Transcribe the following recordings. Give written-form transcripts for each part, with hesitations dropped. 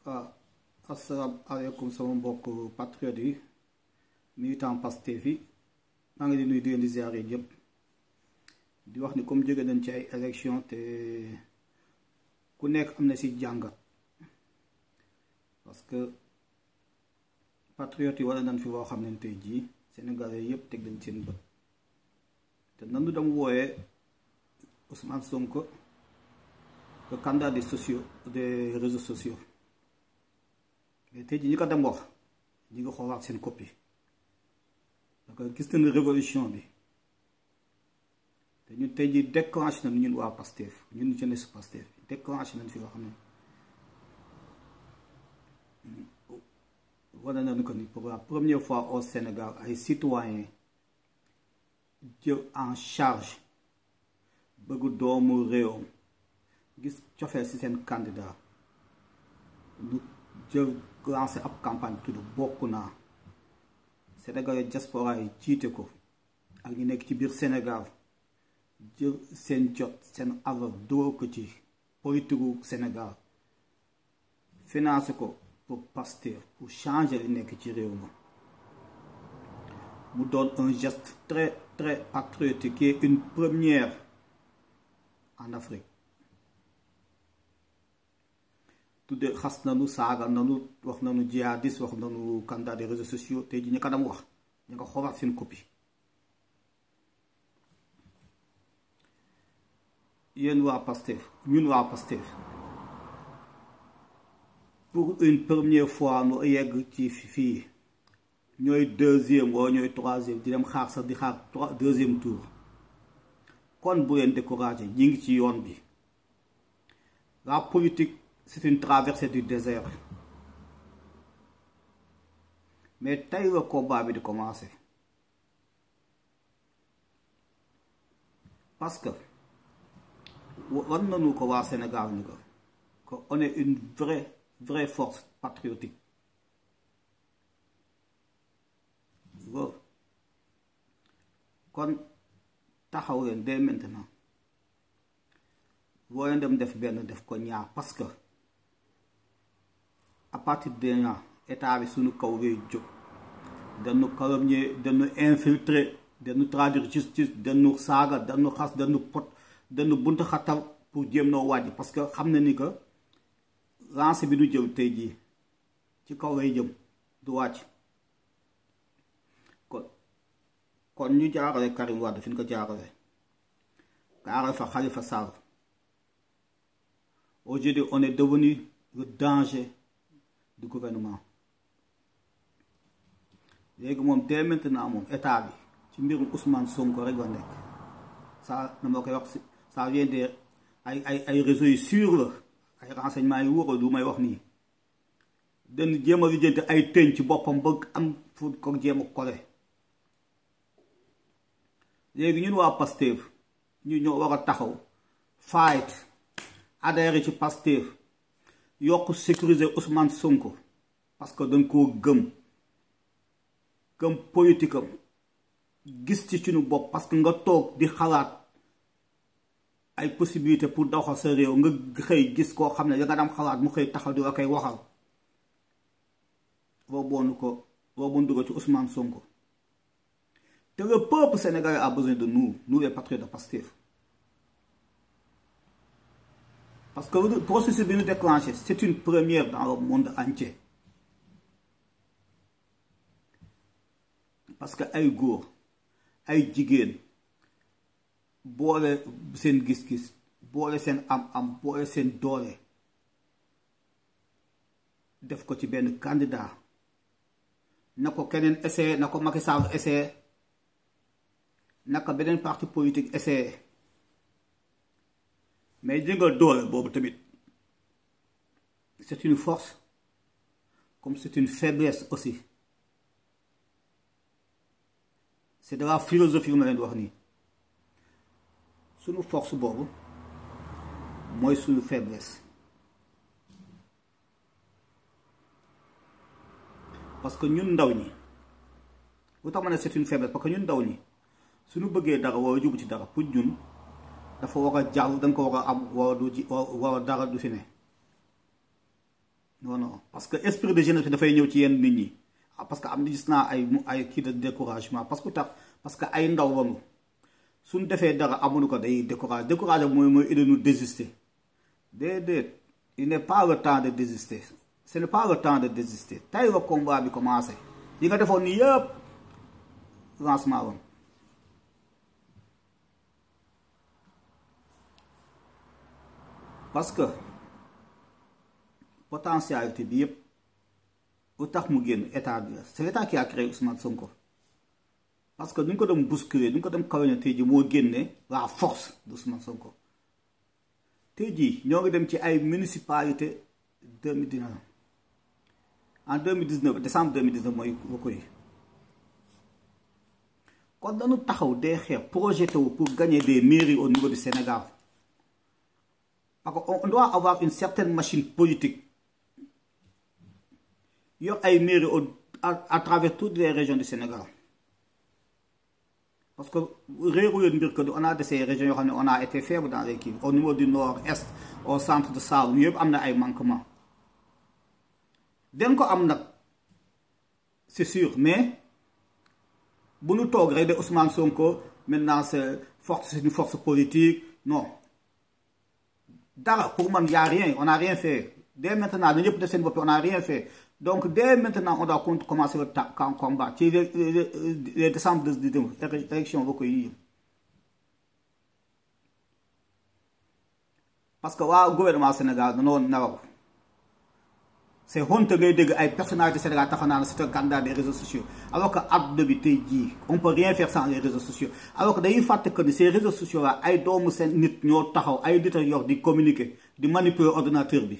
waaw asalaamaaleykum sama mbokk patriote yi militant Pastef yi maa ngi di nuyu di leen di ziare yëpp di wax ni comme jóge nañ ci ay élection te ku nekk am na si jàngat parce que patriote yi wala nañ fi loo xam ne tey jii Sénégalais yëpp teg nañ seen bët te nanu dama wooyee Ousmane Sonko le candidat des réseaux sociaux mais tey jii ñi ko dem wax ñi nga xoolaat seen copie parce que gis nañu révolution bi te ñun tey jii déclenché nañu ñun waa Pastef ñun jeunesse Pastef déclenché nañu fi loo xam ne wane nañu ko ni pour la première fois au Sénégal ay citoyens jël en charge bëgg doomu réewam gis cofeel ci seen candidat ñu jël lancé ab campagne bi tudd bokk naa Sénégalais diaspora yi jiite ko ak ñu nekk ci biir Sénégal jël seen jot seen alal dóor ko ci politiku Sénégal financé ko pour Pastef pour changer li nekk ci réew ma mu doon un geste très très patriotique qui est une première en Afrique tudde xas nanu saaga nanu wax nanu jihadiste wax nanu candidat des réseaux sociaux tey ji ñu kanam wax ñu nga xoolaat seen copie yéen waa Pastef ñun waa Pastef pour une première fois nu yegg ci fii ñooy deuxième wala ñooy troisième di dem xaar sax di xaar deuxième tour kon bu leen découragé ñi ngi ci yoon bi la politique c'est une traversée du désert mais tey la combat bi di commencer parce que wan nañu ko waa Sénégal ni ko on est une vraie force patriotique loolu kon taxaw leen dès maintenant boo leen dem def benn def ko ñaar parce que à partir de là état bi suñu kaw ngay jóg dañu calomnier dañu infiltrer dañu traduire justice dañu saaga dañu xas dañu buntu xatal pour jéem noo wàjj parce que xam na ni que lancé bi du jëm tey jii ci kaw lay jëm du wàcc kon ñu jaarale Karim Wade fi ñu ko jaarale fa Khalifa Sall aujourd'hui on est devenu le danger du gouvernement léegi moom dès maintenant moom état bi ci mbirum Ousmane Sonko rek la nekk ça na ma koy wax ça vient de ay réseaux yi sûr la ay renseignements yi wóor lu may wax nii dañ jéem a lijjanti ay tëñ ci boppam bëgg am fu ko jéem a kole léegi ñun waa Pastef ñu ñoo war a taxaw fight adhéré ci Pastef yokk sécuriser Ousmane Sonko parce que dañ koo gëm politique am gis ci suñu bopp parce que nga toog di xalaat ay possibilité pour doxal sa réew nga xëy gis koo xam ne da nga dam xalaat mu xëy taxaw di la koy waxal boobu dugal ci Ousmane Sonko te le peuple sénégalais a besoin de nous les patriotes de Pastef parce que le processus bi ñu déclenché c'est une première dans le monde entier parce que ay góor ay jigéen boole seen gis-gis boole seen am boole seen doole def ko ci benn candidat na ko keneen essayé na ko Macky Sall essayé naka beneen parti politique essayé mais jëngal doole boobu tamit c'est une force comme c'est une faiblesse aussi c'est de la philosophie ma leen wax nii suñu force boobu mooy suñu faiblesse parce que ñun ndaw ñi lu tax ma ne c'est une faiblesse parce que ñun ndaw ñi suñu bëggee dara war a jublu ci dara pour ñun dafa war a jàll da nga ko war a am war a du ci war a dara du fi ne non non parce que esprit de jeunesse bi dafay ñëw ci yenn nit ñi parce que am na gis naa ay kii de découragement parce que ay ndaw wanu suñ defee dara amuñu ko day découragé mooy idée nu désister déedéet il n'est pas le temps de désister ce n'est pas le temps de désister tey la combat bi commencé yi nga defoon nii yëpp lancement woon parce que potentialité bi yëpp lu tax mu génn état bi c'est l'état qui a créé Ousmane Sonko parce que duñ ko dem bousculer duñ ko dem kawe tey ji moo génne la force de Ousmane Sonko tey jii ñoo ngi dem ci ay municipalité 2019 en 2019 décembre 2019 mooy ko yi kon dañu taxaw des xeex projeté wu pour gagner des mairies au niveau du Sénégal parce qu'on doit avoir une certaine machine politique yor ay mairies à travers toutes les régions du Sénégal parce que réeru leen mbir que on a de ces régions yoo xam ne on a été faible dans les kii au niveau du nord est au centre de Saloum yëpp am na ay manquements den ko am nag c'est sûr mais bu ñu toog rek de Ousmane Sonko maintenant c'est une force politique non dara pour man y a rien on a rien fait dès maintenant dañu ñëpp def seen bopp on a rien fait donc dès maintenant on doit commencer le combat ci les décembre de élection ba koy yi parce que waa gouvernement Sénégal dañoo nelaw c'est honte ngay dégg ay personnalités Sénégal taxaw naa ne c'est un candidat des réseaux sociaux alors que àdduna bi tey jii on peut rien faire sans les réseaux sociaux alors que dañuy fàtte que ni ces réseaux sociaux là ay doomu seen nit ñoo taxaw ay nit a yor di communiquer di manipuler ordinateur bi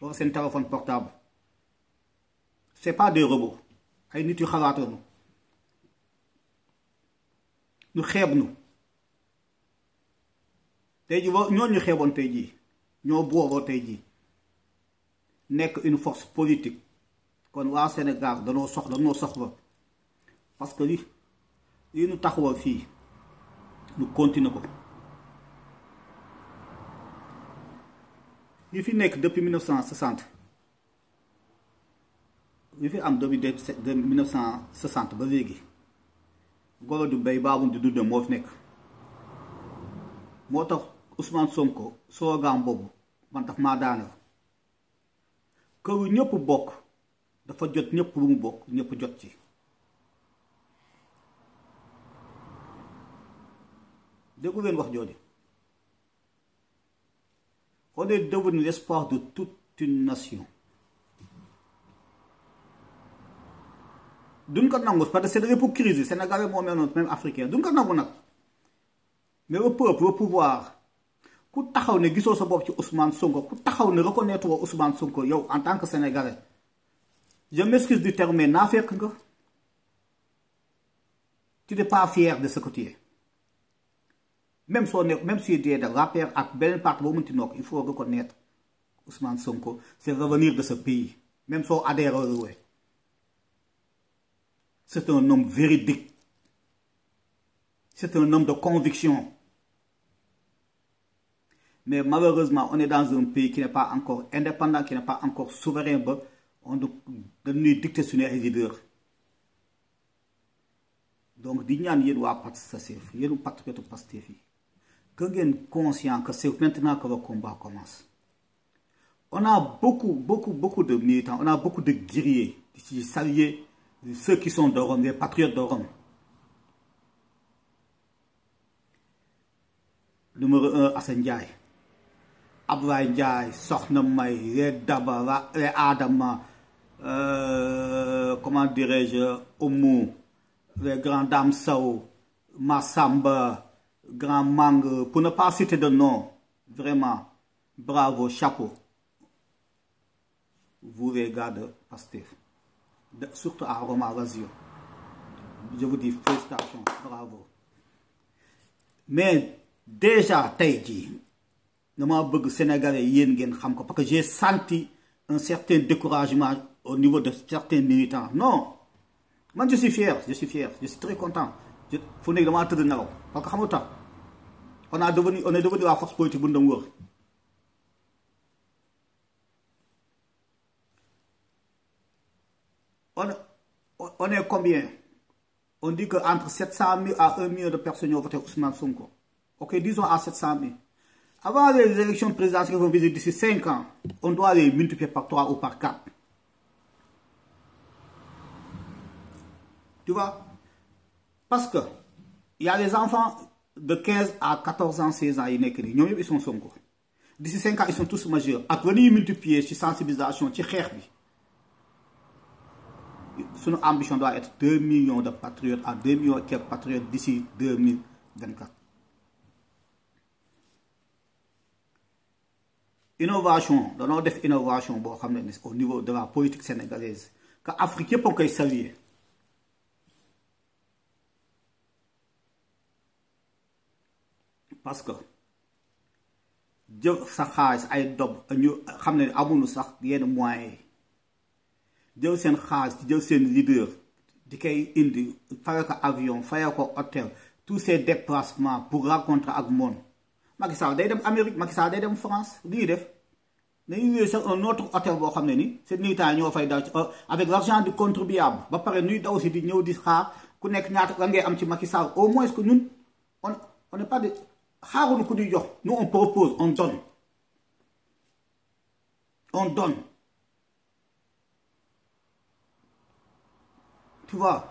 wala seen téléphone portable c'est pas des robots ay nit yu xalaatoonu ñu xeeb nu tey jii ñoo ñu xeeboon tey jii ñoo booboo tey jii nekk une force politique kon waa Sénégal danoo soxla parce que li ñu taxawal fii ñu continuer ko li fi nekk depuis 1960 li fi am depuis 1960 ba léegi golo du béy baabun di dund moo fi nekk moo tax Ousmane Sonko slogan boobu man tax maa daaneel këru ñëpp bokk dafa jot ñëpp lu mu bokk ñëpp jot ci déggu leen wax jooju on est devenu l'espoir de toute une nation duñ ko nangu parce que c'est de l'hypocrisie sénégalais moo mel noonu même africain duñ ko nangu nag mais le peuple le pouvoir ku taxaw ne gisoo sa bopp ci Ousmane Sonko ku taxaw ne reconnaître woo Ousmane Sonko yow en tant que sénégalais je m'excuse du terme mais naa fekk nga tu n'es pas fier de ce que tu es même soo nekk même si dee da rapport ak beneen parti boo mënti nokk il faut reconnaître Ousmane Sonko c'est l'avenir de ce pays même soo adhéré wee c'est un homme véridique c'est un homme de conviction. Mais malheureusement, on est dans un pays qui n'est pas encore indépendant, qui n'est pas encore souverain. On doit nous dicter sur les leaders. Donc, dignan yéen waa Pastef yéen patriote Pastef yi que ngeen conscient que c'est maintenant que le combat commence. On a beaucoup de militants, on a beaucoup de guerriers, de saluer ceux qui sont de Rome, les patriotes de Rome. Numéro 1, Assane Ndiaye. Abdoulaye Ndiaye, Sokhna May, les Daba, les Adama, comment dirais-je, Oumou, les grandes dames Sao, Massamba, Grand Mang, pour ne pas citer de nom, vraiment, bravo, chapeau. Vous les gars de Pastef, surtout à Roma Razio. Je vous dis félicitations, bravo. Mais déjà, tey jii dama bëgg Sénégalais yéen ngeen xam ko parce que j'ai senti un certain découragement au niveau de certains militants. Non, man je suis fier, je suis très content. fu nekk damaa tëdd nelaw parce que xam nga tax on est devenu la force politique bu ñu doon wër. on, on est combien? On dit qu'entre 700 000 à 1 million de personnes ont voté Ousmane Sonko. Ok, disons à 700 000. Avant les élections présidentielles qui vont venir d'ici 5 ans, on doit les multiplier par 3 ou par 4. Tu vois? Parce que il y a des enfants de 15 à 14 ans, 16 ans, ils sont Sonko. D'ici 5 ans, ils sont tous majeurs. À venir multiplier sur sensibilisation, sur Kherbi. Son ambition doit être 2 millions de patriotes à 2 millions de patriotes d'ici 2024. Innovation, dans notre innovation au niveau de la politique sénégalaise, que l'Afrique peut qu'elle saluer. Parce que Dieu sa xaalis ay dob ñu xam ne amuñu sax yenn moyens jël seen xaalis jël seen leader di koy indi fayal ko avion fayal ko hôtel tous ces déplacements pour rencontrer ak monde. Macky Sall day dem Amérique, Macky Sall day dem France li ñuy def nañu ñëw sax un autre hôtel boo xam ne ni seen militants ñoo fay daw avec l'argent du contribuable ba pare ñuy daw si di ñëw di xaar ku nekk ñaata la ngay am ci Macky Sall. Au moins que ñun on n'est pas de xaaruñu ku di jox. Nous on propose, on donne. On donne. Tu vois,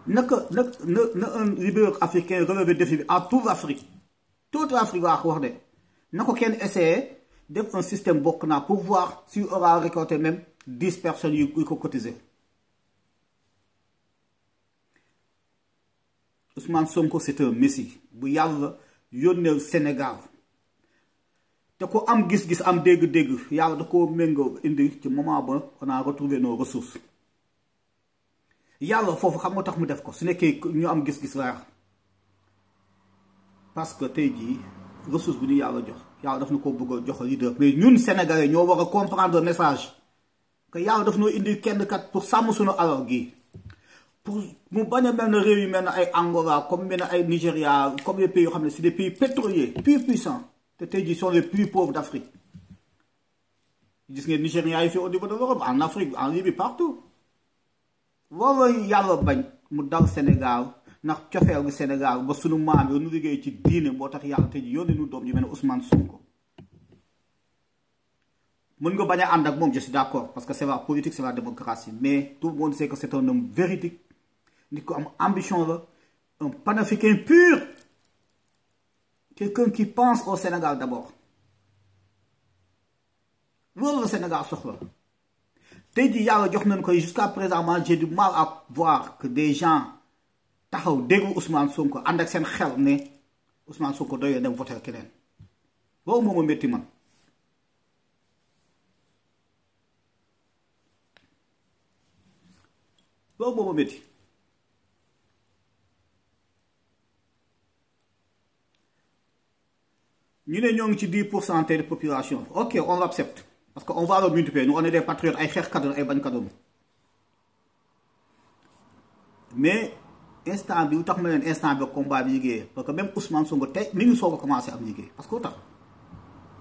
un leader africain relever le défi à toute l'Afrique. Toute l'Afrique va accorder. Nous avons essayé de faire un système Bokna pour voir si on aura récolté même 10 personnes qui ont cotisé. Ousmane Sonko, c'est un messie. Bu yàlla yónnee Sénégal te ko am gis-gis am dégg-dégg yàlla da ko méngoo indi ci moment ba on a retrouvé nos ressources. Yàlla foofu xam nga tax mu def ko su nekkee ñu am gis-gis la parce que tey jii ressource bu ñu yàlla jox yàlla daf na ko bëgg a jox leader. Mais ñun Sénégalais ñoo war a comprendre le message que yàlla daf noo indi kenn kat pour sàmm suñu alal gi. Pour mu bañ a mel ne réew yi mel ne ay Angola comme mel ne ay Nigeria comme les pays yoo xam ne c'est des pays pétroliers plus puissants te tey jii sont les plus pauvres d'Afrique. Gis ngeen Nigeria yi fi au niveau de l'Europe en Afrique en Libye partout. Loolu yàlla bañ mu dal Sénégal ndax cofeel gi Sénégal ba sunu maam yi nu liggéey ci diine moo tax yàlla tey jii yónnee nu doom ñu mel ne Ousmane Sonko. Mën nga bañ a ànd ak moom je suis d'accord parce que c'est la politique c'est la démocratie mais tout le monde sait que c'est un homme véridique. Nit ko am ambition là, un panafricain pur, quelqu'un qui pense au Sénégal d'abord. Loolu le Sénégal soxla tey jii yàlla jox nañ ko jusqu'à présent j'ai du mal à voir que des gens taxaw déglu Ousmane Sonko ànd ak seen xel ne Ousmane Sonko doyee dem voter keneen loolu moo ma métti man. Loolu moo ma métti. Nous avons 10% de population. Ok, on l'accepte. Parce qu'on va le multiplier. Nous, on est des patriotes, ay xeex kaddu ay bañ kaddu. Mais, instant bi, tax ma leen instant bi combat bi liggéey. Parce que même Ousmane Sonko, tey, ni ñu soog a commencé am liggéey. Parce que tax.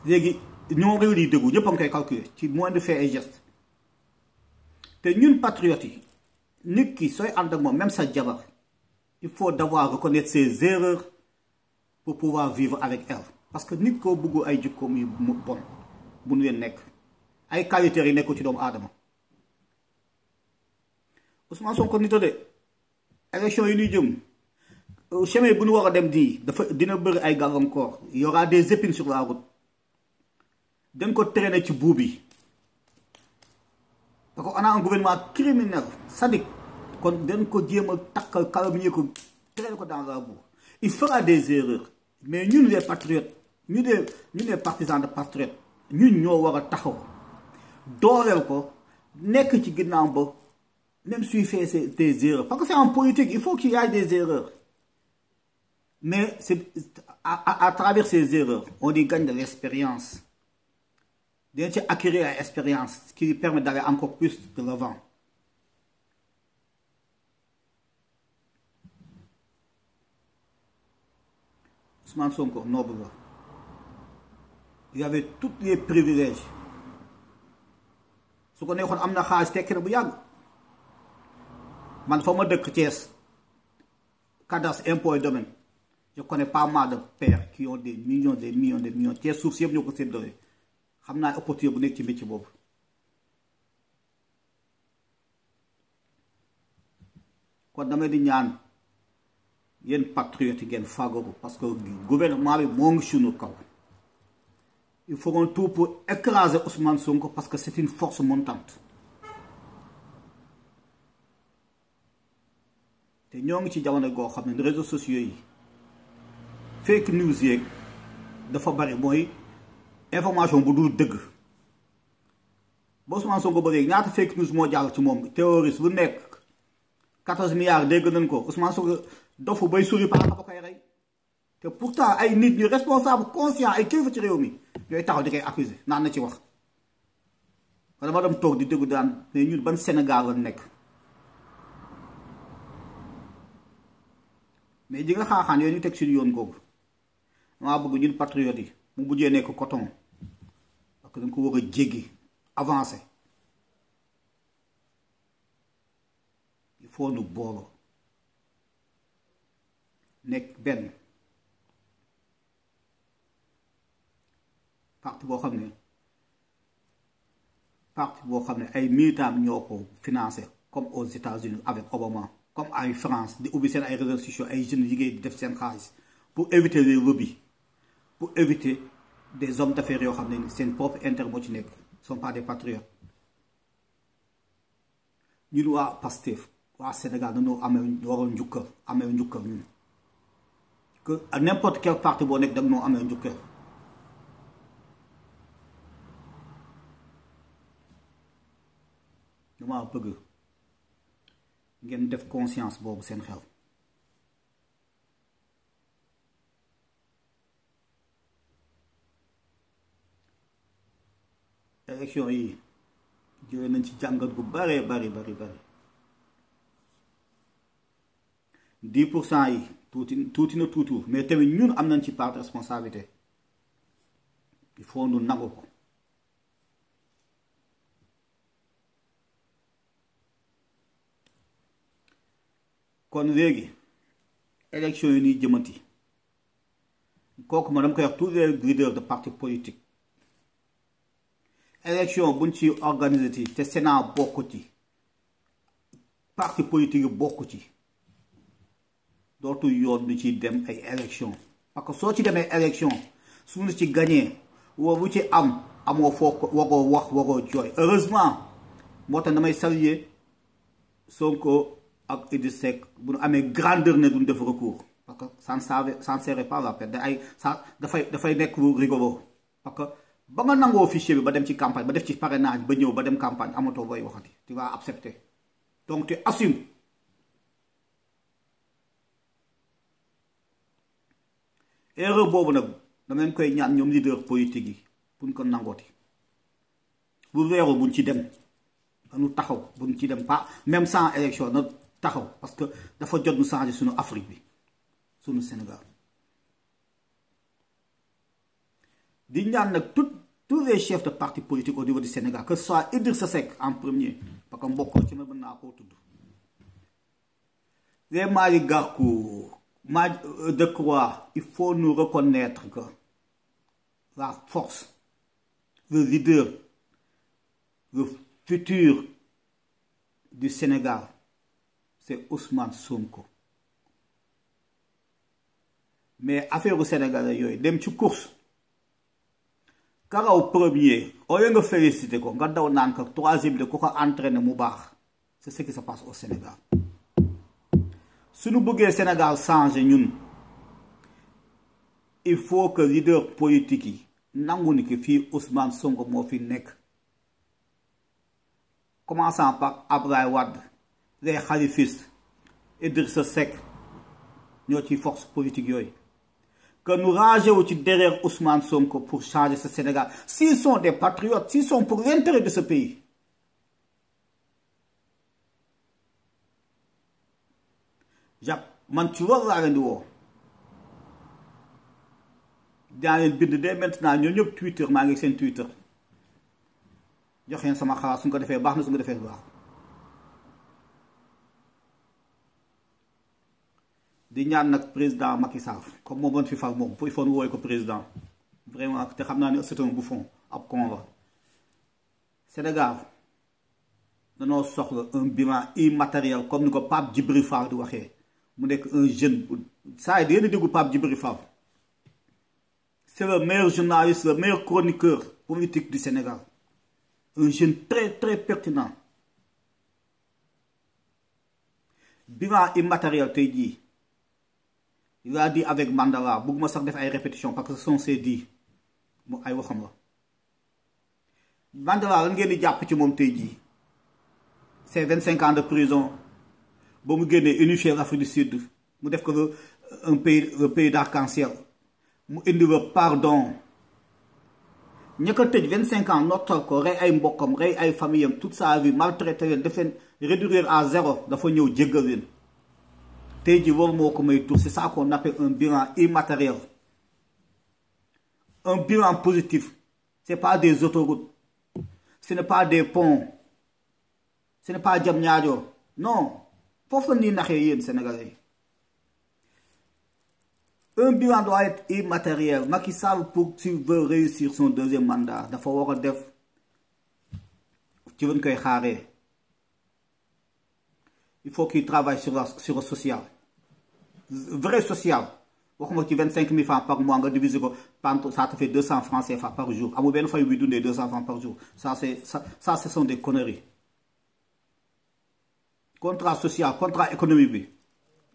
Léegi, ñoo réew yi déggu, ñëpp a ngi koy calculer. Ci moins de faits et gestes. Te ñun patriotes yi, nit ki sooy ànd ak moom, même sa jabar, il faut d'abord reconnaître ses erreurs pour pouvoir vivre avec elle. Parce que nit ko bëggu ay jikkoom yu bon bu ñu leen nekk ay qualité yi nekk ci doomu aadama. Ousmane Sonko nito de élection yi ñuy jëm chemin bu ñu war a dem dina bëri ay gàllankoor. Il y aura des épines sur la route. dañ ko traîner ci bout bi parce qu'on a un gouvernement criminel sadique kon dañ ko jéem a takkal calomnier ko traîner ko dans la boue. Il fera des erreurs mais ñun les patriotes ñu les partisans de patriotes ñun ñoo war a taxaw dooleel ko nekk ci ginnaaw ba même s'il fait des erreurs parce que c'est en politique il faut qu'il y ait des erreurs mais c'est à travers ces erreurs on y gagne de l'expérience dañ ci acquérir l'expérience qui lui permet d'aller encore plus de l'avant. Ousmane Sonko noble la il y avait tous les privilèges su ko neexoon am na xaalis tekki na bu yàgg man fa ma dëkk Thiès cadastre impôt et domaine je connais pas mal de pères qui ont des millions Thiès suuf si yëpp ñoo ko séddale xam naa opportunité bu nekk ci métier boobu. kon damay di ñaan yéen patriotes yi ngeen fagaru parce que gouvernement bi moo ngi sunu kaw. Ils feront tout pour écraser Ousmane Sonko parce que c'est une force montante. te ñoo ngi ci jamono goo xam ne réseaux sociaux yi fake news yeeg dafa bari mooy information bu dul dëgg. ba Ousmane Sonko bëggee ñaata fake news moo jàll ci moom terroriste bu nekk 14 milliards dégg nañ ko Ousmane Sonko dofu bay suri par ba koy rey te pourtant ay nit ñu responsable conscient ay kilifa ci réew mi ñooy taxaw di koy accuser naan na ci wax. wala ma dem toog di déggu daan ne ñun ban Sénégal la nekk mais ji nga xaaxaan yooyu ñu teg suñu yoon googu maa bëgg ñun patriotes yi mu mujjee nekk coton parce que dañ ko war a jéggi avancer il faut nu booloo nekk benn parti boo xam ne ay militants ñoo ko financé comme aux États-Unis avec Obama comme ay France di ubbi seen ay réseaux sociaux ay jeunes yi di def seen xaalis pour éviter les lobbies pour éviter des hommes d'affaires yoo xam ne ni seen propre intérêt moo ci nekk sont pas des patriotes. ñun waa Pastef waa Sénégal dañoo waroon njukkal ñun que à n'importe quel parti boo nekk dag noo amee njukkal. dama bëgg ngeen def conscience boobu seen xel. élection yi jëlee nañ ci jàngat gu bari 10% yi tuuti na tuuti mais tamit ñun am nañ ci part de responsabilité il faut nu nangu ko. kon léegi élection yi ñuy jëmati kooku ma dama koy wax tous les leaders de partis politiques élection buñ ci organiser ci te Sénat bokk ci parti politique yi bokk ci dootu yoon bi ci dem ay élection parce que soo ci demee élection suñu ci gagné woo bu ci amoo foo waroo wax waroo jooy heureusement moo tax damay saluer Sonko ak Idrissa Seck bu nu amee grandeur ne duñ def recours parce que ça ne serait pas la peine dafay nekk lu rigolo parce que ba nga nangoo fichier bi ba dem ci campagne ba def ci parrainage ba ñëw ba dem campagne amatoo booy waxati tu vas accepter donc tu assumes. erreur boobu nag dama leen koy ñaan ñoom leader politique yi buñ ko nangooti bu weeru buñ ci dem dañu taxaw buñ ci dem pas même sans élection na taxaw parce que dafa jot nu changer suñu Afrique bi suñu Sénégal di ñaan nag tous les chefs de partis politiques au niveau du Sénégal que ce soit Idrissa Seck en premier parce que mbokk ci ma mën naa koo tudd les Malick Gakou Decroix, il faut nous reconnaître que la force, le leader, le futur du Sénégal, c'est Ousmane Sonko. Mais affaire au Sénégal, dem ci course. Karaw premier, au lieu de féliciter ko, nga daw naan ko troisième de ko entraîner mu baax. C'est ce qui se passe au Sénégal. Si nous voulons que le Sénégal change, il faut que les leaders politiques n'engouent que fi Ousmane Sonko mo fi nek. Commençant par Abdoulaye Wade, les khalifistes, Idrissa Seck, notre force politique yoy. Que nous rangeons derrière Ousmane Sonko pour changer ce Sénégal. S'ils sont des patriotes, s'ils sont pour l'intérêt de ce pays. Man ci loolu laa leen di woo daa leen bind dès maintenant ñoo ñëpp Twitter maa ngi seen Twitter jox leen sama xalaat su ñu ko defee baax na su ñu ko defee baax di ñaan nag président Macky Sall comme moom fi fal moom il faut nu wooy ko président vraiment te xam naa ne c'est un bouffon ab con la. Sénégal danoo soxla un bilan immatériel comme ni ko Pape Djibril Fall di waxee mu nekk un jeune saa yi yéen a déglu Pape Djibril Fall c'est le meilleur journaliste le meilleur chroniqueur politique du Sénégal un jeune très très pertinent. Bilan immatériel tey jii il a dit avec Mandela bëgguma sax def ay répétition parce que ce sont ses dits mu ay waxam la. Mandela lan ngeen di jàpp ci moom tey jii c'est 25 ans de prison ba mu génnee unifier l'Afrique du Sud mu def ko le pays d'arc-en-ciel mu indi le pardon ña ko tëj 25 ans nottal ko rey ay mbokkam rey ay famille am toute sa vie maltraité leen def leen réduire à zéro dafa ñëw jéggal leen tey jii loolu moo ko may tur c'est ça qu'on appelle un bilan immatériel un bilan positif c'est pas des autoroutes ce n'est pas des ponts ce n'est pas Diamniadio non foofu la ñuy naxee yéen Sénégalais un bilan doit être immatériel. Macky Sall pour s'il veut réussir son deuxième mandat dafa war a def ci lañ koy xaaree il faut qu'il travaille sur le social vrai social waxuma ci 25 000 francs par mois nga diviser ko par ça te fait 200 francs CFA par jour amul benn fay buy dundee 200 francs par jour ça ce sont des conneries. Contrat social contrat économique bi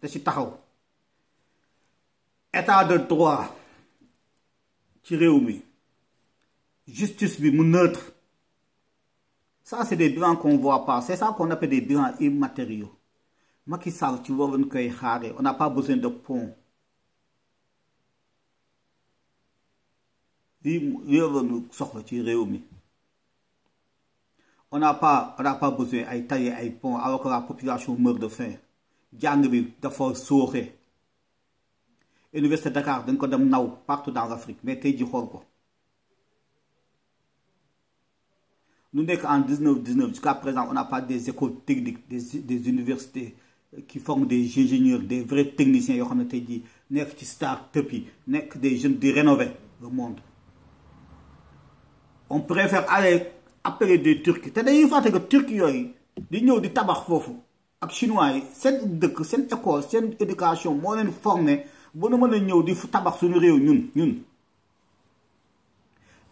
da ci taxaw état de droit ci réew mi justice bi mu neutre ça c'est des bilans qu'on voit pas c'est ça qu'on appelle des bilans immatériaux. Macky Sall ci loolu lañ koy xaaree on n'a pas besoin de pont lii la ñu soxla ci réew mi on n'a pas besoin ay tailler ay pont alors que la population meurt de faim jàng bi dafa sooxe. Université de Dakar dañ ko dem naw partout dans l'Afrique mais tey ji xool ko ñu nekk en 19 jusqu'à présent on n'a pas des écoles techniques des universités qui forment des ingénieurs des vrais techniciens yoo xam ne tey jii nekk ci start-up yi nekk des jeunes di rénover le monde. On préfère aller appeler des Turcs te dañuy fàtte que Turcs yooyu di ñëw di tabax foofu ak chinois yi seen dëkk seen école seen éducation moo leen formé ba nu mën a ñëw di tabax suñu réew ñun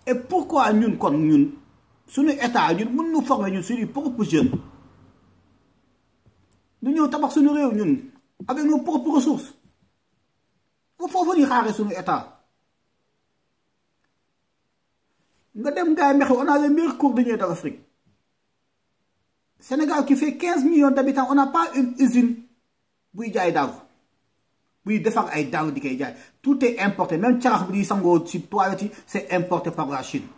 et pourquoi ñun kon ñun suñu état ñun mën nu former ñun suñuy propres jeunes ñu ñëw tabax suñu réew ñun avec nos propres ressources ba foofu ñuy xaaree suñu état nga dem Ngaye Mékhé on a les meilleurs cordonniers de l'Afrique. Sénégal qui fait 15 millions d'habitants on n'a pas une usine buy jaay daaw buy defar ay daaw di koy jaay tout est importé même carax bi di sangoo ci toilette yi c'est importé par la Chine.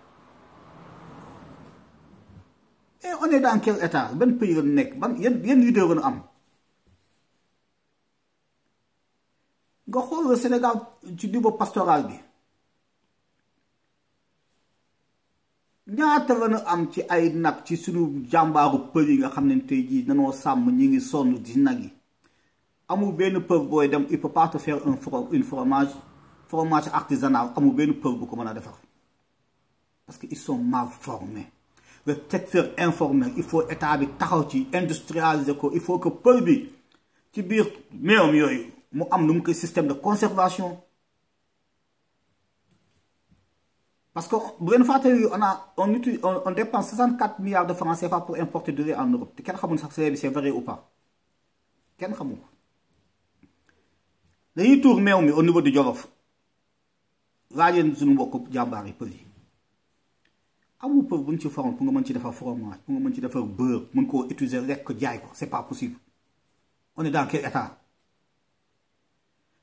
Et on est dans quel état benn pays la nekk ban yan leader la am nga xool le Sénégal ci niveau pastoral bi ñaata la ñu am ci ay nag ci suñu jàmbaaru pël yi nga xam ne tey jii danoo sàmm ñi ngi sonn di nag yi amul benn pël booy dem il peut pas te faire une fromage artisanal amul benn pël bu ko mën a defar parce que ils sont mal formés. Le secteur informel il faut état bi taxaw ci industrialiser ko il faut que pël bi ci biir meewam yooyu mu am lu mu koy système de conservation. Parce que bu ngeen fàttali on dépense 64 milliards de francs CFA pour importer du lait en Europe te kenn xamul sax c'est vrai ou pas kenn xamul ko dañuy tuur meew mi au niveau du Jolof laajeen suñu mbokk jàmbaar yi pël yi amul pël bu ñu ci forme pour nga mën ci defar fromage pour nga mën ci defar beurre mën koo utiliser lekk ko jaay ko c'est pas possible. On est dans quel état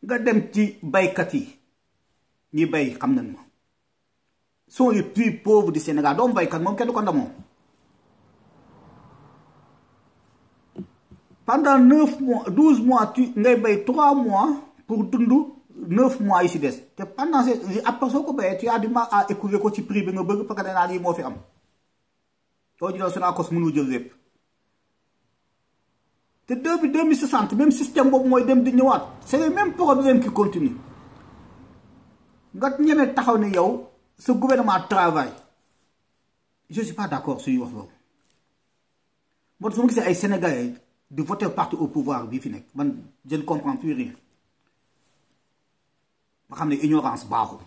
nga dem ci baykat yi ñi bay xam nañ ma sont les plus pauvres du Sénégal doomu baykat moom kenn du ko ndamoo pendant 9 mois 12 mois ngay bay 3 mois pour dund 9 mois yi si des te pendant après soo ko bayee tu as du mal à écouler ko ci prix bi nga bëgg parce que danaa lii moo fi am soo jëlee Sonacos mënu jël lépp te 2060 même système boobu mooy dem di ñëwaat c'est le même problème qui continue nga ñemee taxaw ne yow ce gouvernement travaille je suis pas d'accord suñuy wax loolu moo tax su ma gisee ay sénégalais di voter parti au pouvoir bii fi nekk man je ne comprends plus rien ma xam ne ignorance baaxul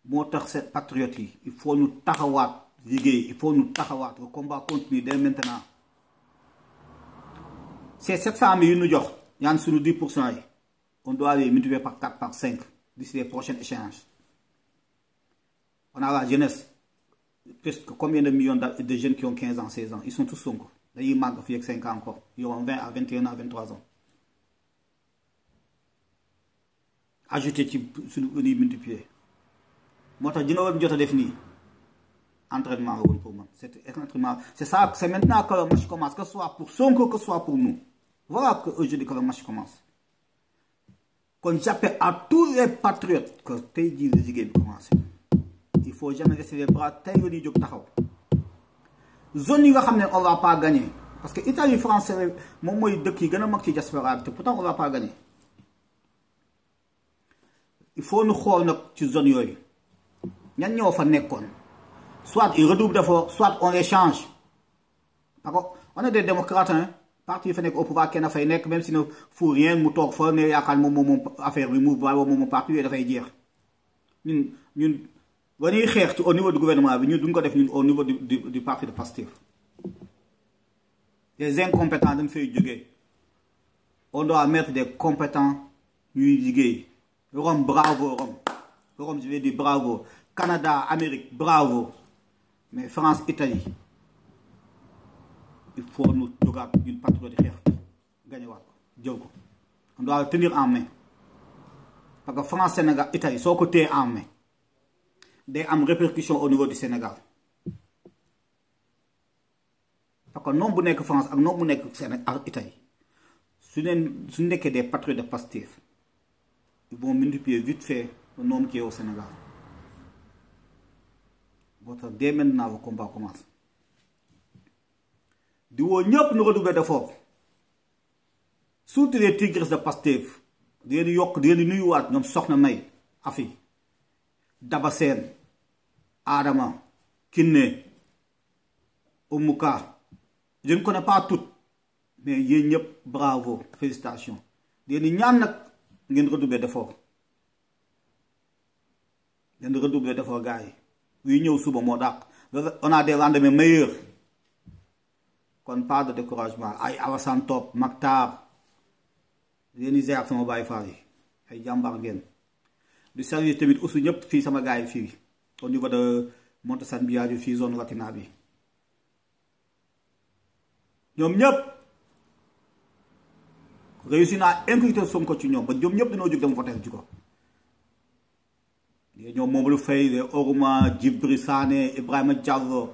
moo tax ces patriotes yi il faut ñu taxawaat liggéey il faut ñu taxawaat le combat continue dès maintenant c'est 700 000 yu ñu jox ñaan suñu 10% yi on doit les multiplier par 4 par 5 d'ici les prochaines échéances on a la jeunesse presque combien de millions de jeunes qui ont 15 ans 16 ans ils sont tous Sonko dañuy màgg fii ak 5 ans encore ils auront 20 à 21 ans 23 ans ajouté ci suñu ñuy multiplier moo tax dina war jot a def nii entraînement la woon pour man c'est entraînement c'est ça c'est maintenant que le match commence que ce soit pour Sonko que ce soit pour nous voilà que aujourd'hui que le match commence kon j'appelle à tous les patriotes que tey jii la liggéey bi commencé il faut jamais rester les bras tey nga di jóg taxaw zone yi nga xam ne on va pas gagner parce que Italie français moom mooy dëkk yi gën a mag ci diaspora bi te pourtant on va pas gagner il faut ñu xool nag ci zone yooyu ñan ñoo fa nekkoon soit ils redoublent d'efforts soit on les change parce que on est des démocrates hein parti yi fa nekk au pouvoir kenn fay nekk même si ne fu rien mu toog fa ne yaakaar moom affaire bi mu bàyyi moom parti yooyu dafay jeex ñun ba ñuy xeex ci au niveau du gouvernement bi ñun duñ ko def ñun au niveau du parti de Pastef des incompétents dañ fay jógee on doit mettre des compétents ñuy liggéey Rome bravo Rome je vais dire bravo Canada Amérique bravo mais France Italie il faut nous jógaat une patriote di xeex gañewaat ko jël ko on doit le tenir en main parce que France Sénégal Italie soo ko téye en main day am répercussion au niveau du Sénégal parce que noom bu nekk France ak noom bu nekk Sénégal Italie su nekkee des patriotes de Pastef ils vont multiplier vite fait le nombre qui est au Sénégal boo tax dès maintenant le combat commence di woo ñëpp ñu redoubler d'efforts surtout les tigres de Pastef di leen yokk di leen nuyuwaat ñoom Soxna May Afi Daba Sène Adama Kiné Oumouka je ne connais pas toutes mais yéen ñëpp bravo félicitations di leen ñaan nag ngeen redoubler d'efforts ngeen redoubler d'efforts gars yi yuy ñëw suba moo dàq on a des lendemains meilleurs kon pas de découragement ay Alassane Top Maktar yéen i ak sama baay faal yi ay jàmbaar ngeen di saluer tamit aussi ñëpp fii sama gars yi fii au niveau de Montassane Biagui fii zone Latina bi ñoom ñëpp réussi naa inclure Sonko ci ñoom ba ñoom ñëpp dañoo jóg dem voter ci ko ñoom Mamadou Faye les Oruma Djibril Sané Ibrahima Diallo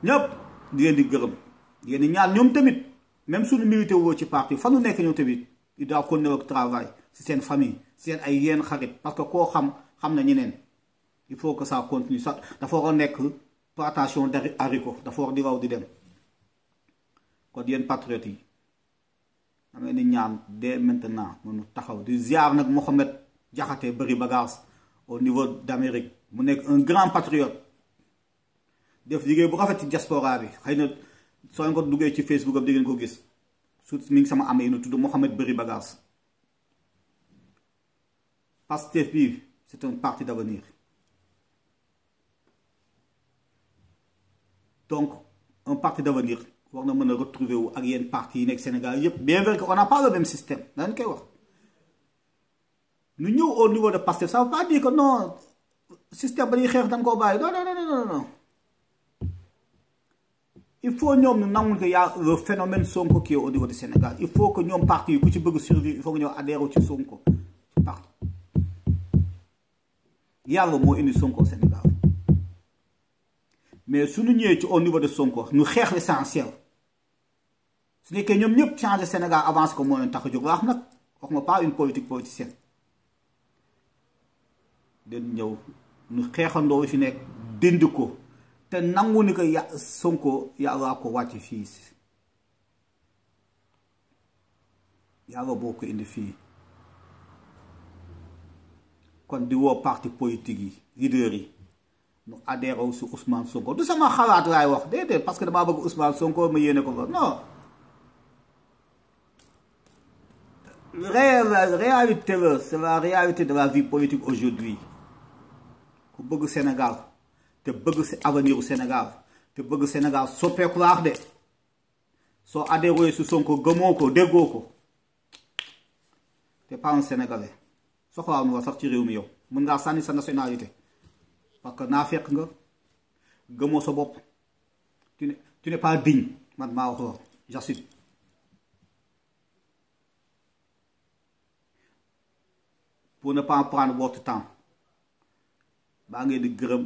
ñëpp di leen di gërëm di leen di ñaan ñoom tamit même suñu milité woo ci parti fa nu nekk ñoom tamit il doit continuer ak travail si seen famille seen ay yenn xarit parce que koo xam na ñeneen il faut que ça continue ça dafa war a nekk plantation d'haricot dafa war di raw di dem kon yéen patriotes yi da ngay di ñaan dès maintenant mënu taxaw di ziar nag Mohamed Diakhaté bëri bagage au niveau d'Amérique mu nekk un grand patriote def liggéey bu rafet ci diaspora bi xëy na soo leen ko duggee ci Facebook am di ngeen ko gis surtout mi ngi sama amee nu tudd Mohamed bëri bagage Pastef bi c'est un parti d'avenir donc un parti d'avenir war na mën a retrouver wu ak yenn parti yi nekk Sénégal yépp bien vrai que on n'a pas le même système dañ koy wax ñu ñëw au niveau de Pastef ça veut pas dire que non système ba ñuy xeex dañ koo bàyyi non il faut ñoom ñu nangul que y a le phénomène Sonko qui est au niveau du Sénégal il faut que ñoom parti yi ku ci bëgg survivre il faut que ñoo adhéré ci Sonko ci parti yàlla moo indi Sonko au Sénégal mais suñu ñëwee ci au niveau de Sonko ñu xeex l'essentiel su nekkee ñoom ñëpp changer Sénégal avance ko moo leen tax a jóg wax nag wax ma pas une politique politicienne den ñëw ñu xeexandoo fi nekk dindi ko te nangu ni ko Sonko yàlla ko wàcc fii yàlla boo ko indi fii kon di woo parti politique yi leader yi nu adhéré si Ousmane Sonko du sama xalaat laay wax déedéet parce que damaa bëgg Ousmane Sonko ma yéene ko fa non réalité la c'est la réalité de la vie politique aujourd'hui ku bëgg Sénégal te bëgg si avenir u Sénégal te bëgg Sénégal soppeeku laax de soo adhéré si Sonko gëmoo ko déggoo ko te pas un Sénégalais soxlaaw nu la sax ci réew mi yow mën ngaa sànni sa nationalité parce que naa fekk nga gëmoo sa bopp tu n'es pas digne man maa wax loolu j'assume pour ne pas prendre votre temps baa ngeen di gërëm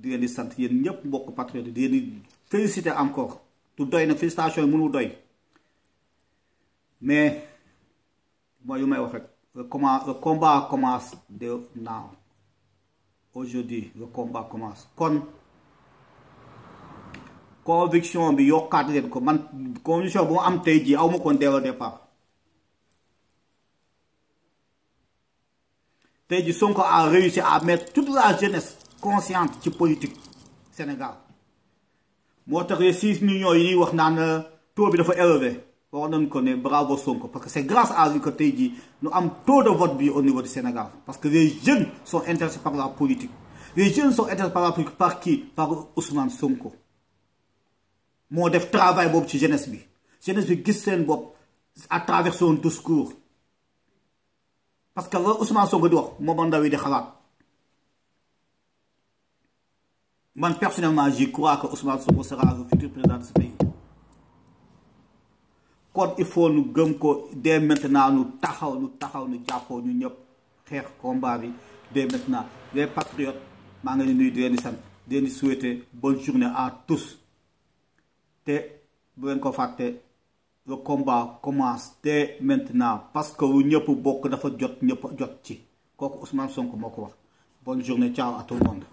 di leen di sant yéen ñëpp mbokk patriote di leen di féliciter encore du doy nag félicitation yi mënul doy mais mooy yu may wax rek le combat commence de now aujourd'hui le combat commence kon conviction bi yokkaat leen ko man conviction bu ma am tey jii aw ma kon dès le départ tey jii Sonko a réussi à mettre toute la jeunesse consciente ci politique Sénégal moo tax les 6 millions yi ñuy wax naan taux bi dafa élevé wax nañ ko ne bravo Sonko parce que c'est grâce à lui que tey jii ñu am taux de vote bi au niveau du Sénégal parce que les jeunes sont intéressés par la politique les jeunes sont intéressés par la politique par qui par Ousmane Sonko moo def travail boobu ci jeunesse bi gis seen bopp à travers son discours parce que la Ousmane Sonko di wax moom ndaw yi di xalaat man personnellement j'y crois que Ousmane Sonko sera le futur président de ce pays kon il faut nu gëm ko dès maintenant nu taxaw nu jàppoo ñu ñëpp xeex combat bi dès maintenant les patriotes maa ngi leen di nuyu di leen di sant di leen di souhaiter bonne journée à tous te bu leen ko fàtte le combat commence dès maintenant parce que lu ñëpp bokk dafa jot ñëpp jot ci kooku Ousmane Sonko moo ko wax bonne journée ciao à tout le monde